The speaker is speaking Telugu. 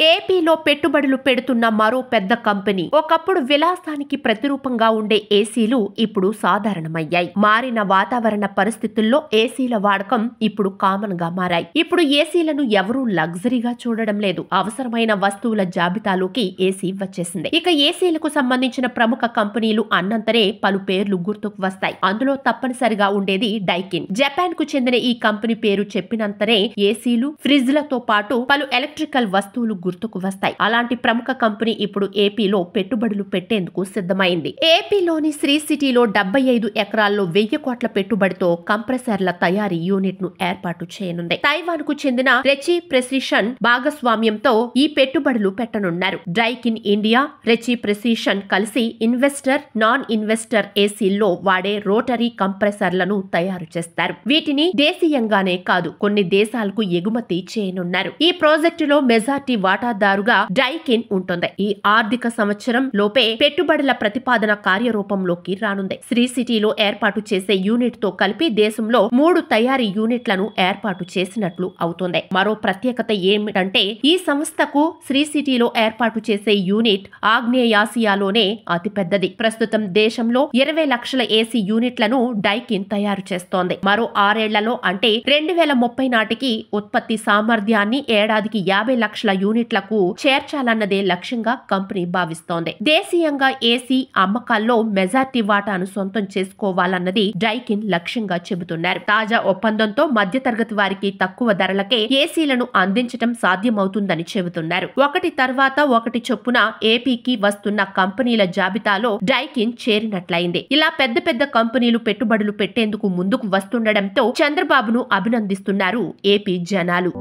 ఏపీలో పెట్టుబడులు పెడుతున్న మరో పెద్ద కంపెనీ. ఒకప్పుడు విలాసానికి ప్రతిరూపంగా ఉండే ఏసీలు ఇప్పుడు సాధారణమయ్యాయి. మారిన వాతావరణ పరిస్థితుల్లో ఏసీల వాడకం ఇప్పుడు కామన్ గా మారాయి. ఇప్పుడు ఏసీలను ఎవరూ లగ్జరీగా చూడడం లేదు. అవసరమైన వస్తువుల జాబితాలోకి ఏసీ వచ్చేసింది. ఇక ఏసీలకు సంబంధించిన ప్రముఖ కంపెనీలు అన్నంతనే పలు పేర్లు గుర్తుకు వస్తాయి. అందులో తప్పనిసరిగా ఉండేది డైకిన్. జపాన్ కు చెందిన ఈ కంపెనీ పేరు చెప్పినంతనే ఏసీలు, ఫ్రిడ్జ్లతో పాటు పలు ఎలక్ట్రికల్ వస్తువులు గుర్తుకు వస్తాయి. అలాంటి ప్రముఖ కంపెనీ ఇప్పుడు ఏపీలో పెట్టుబడులు పెట్టేందుకు సిద్ధమైంది. ఏపీలోని శ్రీ సిటీలో 75 ఎకరాల్లో 1000 కోట్ల పెట్టుబడితో కంప్రెసర్ల తయారీ యూనిట్ ను ఏర్పాటు చేయనుంది. తైవాన్ కు చెందిన రెచి ప్రెసిషన్ భాగస్వామ్యంతో ఈ పెట్టుబడులు పెట్టనున్నారు. డైకిన్ ఇండియా, రెచి ప్రెసిషన్ కలిసి ఇన్వెస్టర్, నాన్ ఇన్వెస్టర్ ఏసీల్లో వాడే రోటరీ కంప్రెసర్లను తయారు చేస్తారు. వీటిని దేశీయంగానే కాదు కొన్ని దేశాలకు ఎగుమతి చేయనున్నారు. ఈ ప్రాజెక్టులో మెజార్టీ వాటాదారుగా డైకిన్ ఉంటుంది. ఈ ఆర్థిక సంవత్సరం లోపే పెట్టుబడుల ప్రతిపాదన కార్యరూపంలోకి రానుంది. శ్రీ సిటీలో ఏర్పాటు చేసే యూనిట్ తో కలిపి దేశంలో 3 తయారీ యూనిట్లను ఏర్పాటు చేసినట్లు అవుతుంది. మరో ప్రత్యేకత ఏమిటంటే ఈ సంస్థకు శ్రీ సిటీలో ఏర్పాటు చేసే యూనిట్ ఆగ్నేయాసియాలోనే అతిపెద్దది. ప్రస్తుతం దేశంలో 20 లక్షల ఏసీ యూనిట్లను డైకిన్ తయారు చేస్తోంది. మరో 6 ఏళ్లలో అంటే 2030 నాటికి ఉత్పత్తి సామర్థ్యాన్ని ఏడాదికి 50 లక్షల యూనిట్లకు చేర్చాలన్నదే లక్ష్యంగా కంపెనీ భావిస్తోంది. దేశీయంగా ఏసీ అమ్మకాల్లో మెజార్టీ వాటాను సొంతం చేసుకోవాలన్నది డైకిన్ లక్ష్యంగా చెబుతున్నారు. తాజా ఒప్పందంతో మధ్యతరగతి వారికి తక్కువ ధరలకే ఏసీలను అందించడం సాధ్యమవుతుందని చెబుతున్నారు. ఒకటి తర్వాత ఒకటి చొప్పున ఏపీకి వస్తున్న కంపెనీల జాబితాలో డైకిన్ చేరినట్లయింది. ఇలా పెద్ద పెద్ద కంపెనీలు పెట్టుబడులు పెట్టేందుకు ముందుకు వస్తుండటంతో చంద్రబాబును అభినందిస్తున్నారు ఏపీ జనాలు.